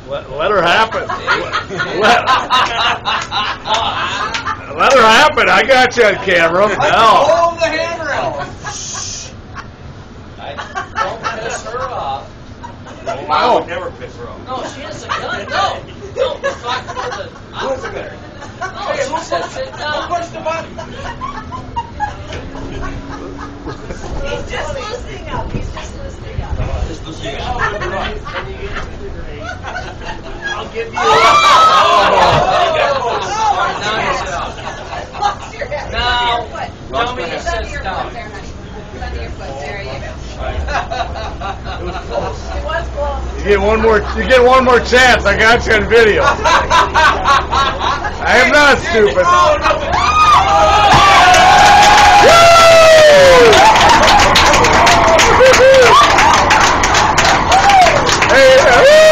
Let her happen. Let her happen. I got you on camera. Hold the handrail. Don't piss her off. I would never piss her off. No, she has a gun. No, we're talking about the. Who's the gun? No, she said sit down. Push the button. He's just listening up. He's just listening up. I'll give you. Lost your head. Now, Lost tell me your you foot. sit It's under your down. foot there, honey. It's under your foot. There you go. It was close. It was close. You get one more. You get one more chance. I got you on video. I am not stupid. Hey.